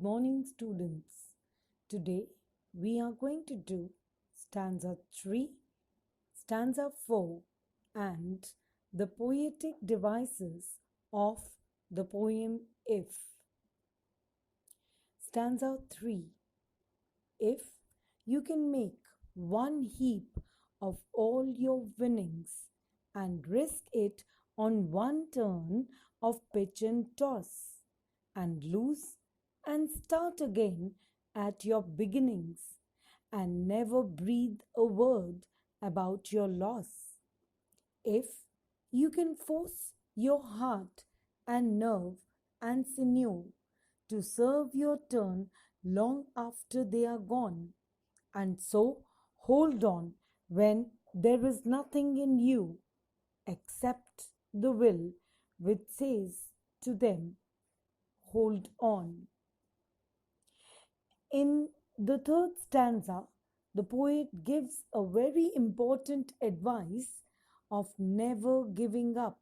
morning, students. Today we are going to do stanza 3, stanza 4, and the poetic devices of the poem If. Stanza 3. If you can make one heap of all your winnings and risk it on one turn of pitch and toss, and lose and start again at your beginnings, and never breathe a word about your loss. If you can force your heart and nerve and sinew to serve your turn long after they are gone, and so hold on when there is nothing in you except the will which says to them, hold on. In the third stanza, the poet gives a very important advice of never giving up.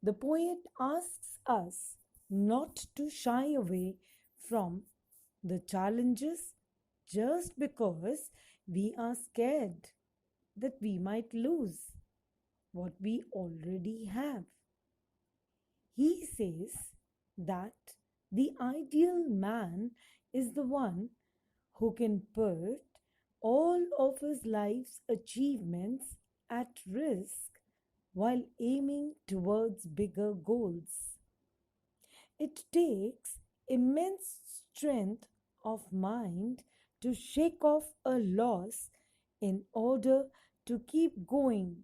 The poet asks us not to shy away from the challenges just because we are scared that we might lose what we already have. He says that the ideal man is the one who can put all of his life's achievements at risk while aiming towards bigger goals. It takes immense strength of mind to shake off a loss in order to keep going.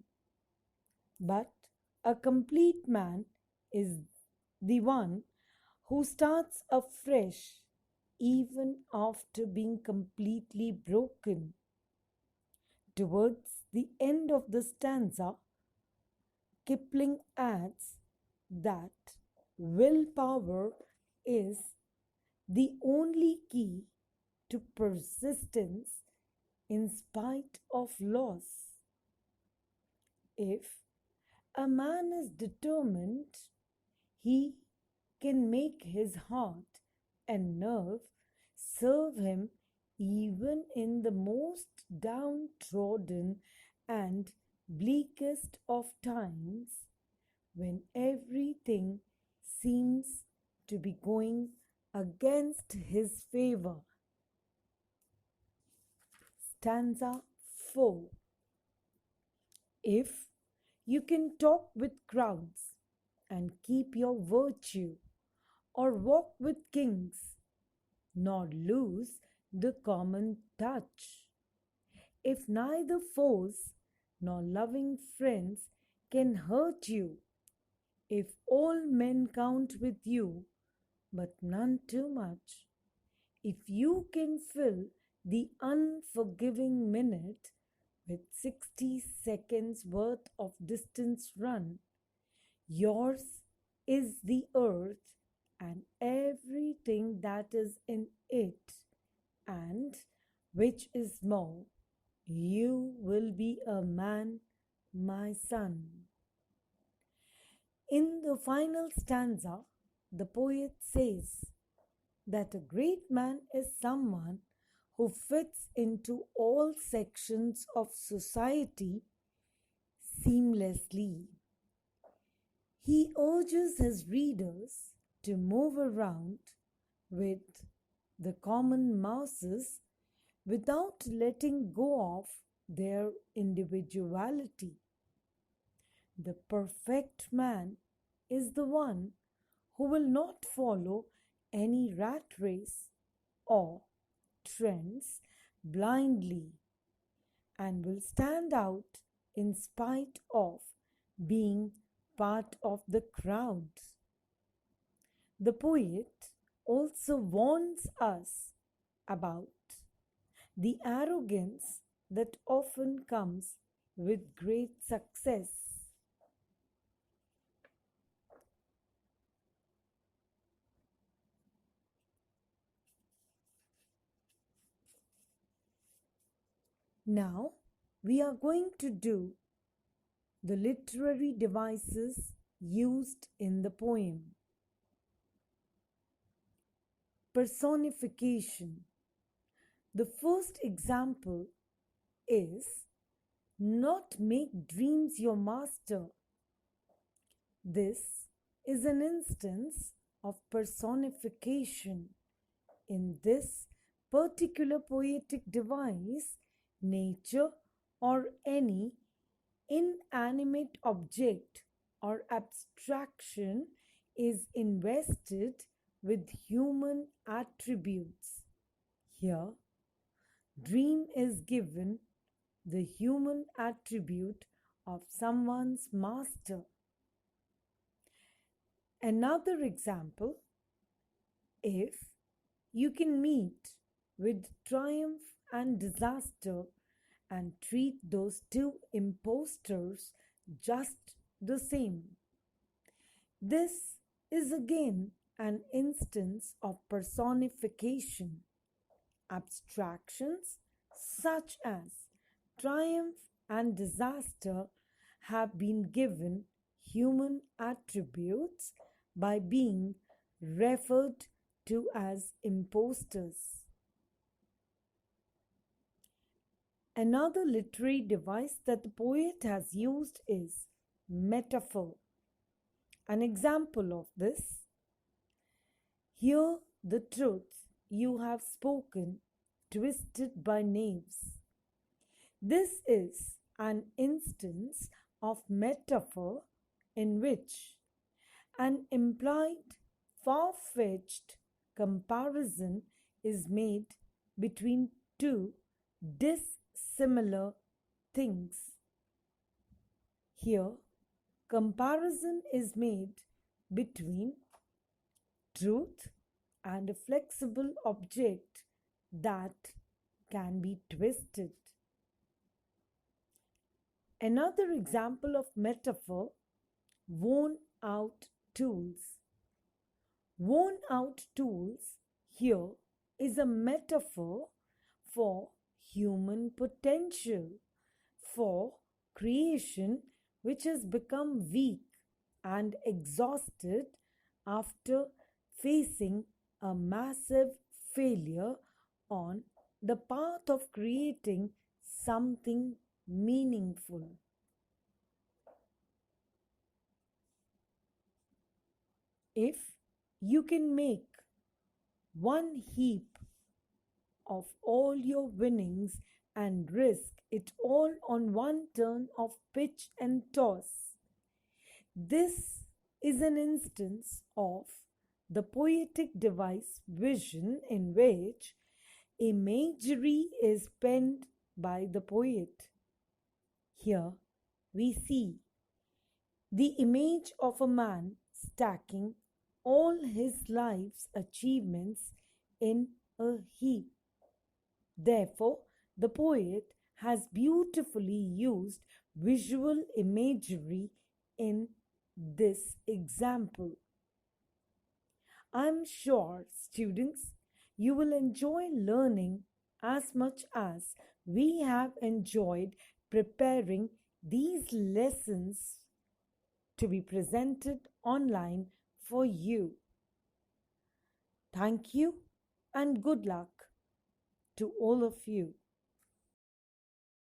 But a complete man is the one who starts afresh even after being completely broken. Towards the end of the stanza, Kipling adds that willpower is the only key to persistence in spite of loss. If a man is determined, he can make his heart and nerve serve him even in the most downtrodden and bleakest of times, when everything seems to be going against his favor. Stanza 4. If you can talk with crowds and keep your virtue, or walk with kings, nor lose the common touch, if neither foes nor loving friends can hurt you, if all men count with you, but none too much, if you can fill the unforgiving minute with 60 seconds worth of distance run, yours is the earth and everything that is in it, and which is more, you will be a man, my son. In the final stanza, the poet says that a great man is someone who fits into all sections of society seamlessly. He urges his readers to move around with the common masses without letting go of their individuality. The perfect man is the one who will not follow any rat race or trends blindly, and will stand out in spite of being part of the crowd. The poet also warns us about the arrogance that often comes with great success. Now we are going to do the literary devices used in the poem. Personification. The first example is not make dreams your master. This is an instance of personification. In this particular poetic device, nature or any inanimate object or abstraction is invested with human attributes. Here, dream is given the human attribute of someone's master. Another example, if you can meet with triumph and disaster and treat those two impostors just the same. This is again an instance of personification. Abstractions such as triumph and disaster have been given human attributes by being referred to as impostors. Another literary device that the poet has used is metaphor. An example of this: hear the truth you have spoken, twisted by knaves. This is an instance of metaphor in which an implied far-fetched comparison is made between two dissimilar things. Here, comparison is made between truth and a flexible object that can be twisted. Another example of metaphor: worn out tools. Worn out tools here is a metaphor for human potential, for creation which has become weak and exhausted after facing a massive failure on the path of creating something meaningful. If you can make one heap of all your winnings and risk it all on one turn of pitch and toss, this is an instance of the poetic device vision in which imagery is penned by the poet. Here we see the image of a man stacking all his life's achievements in a heap. Therefore, the poet has beautifully used visual imagery in this example. I'm sure, students, you will enjoy learning as much as we have enjoyed preparing these lessons to be presented online for you. Thank you and good luck to all of you.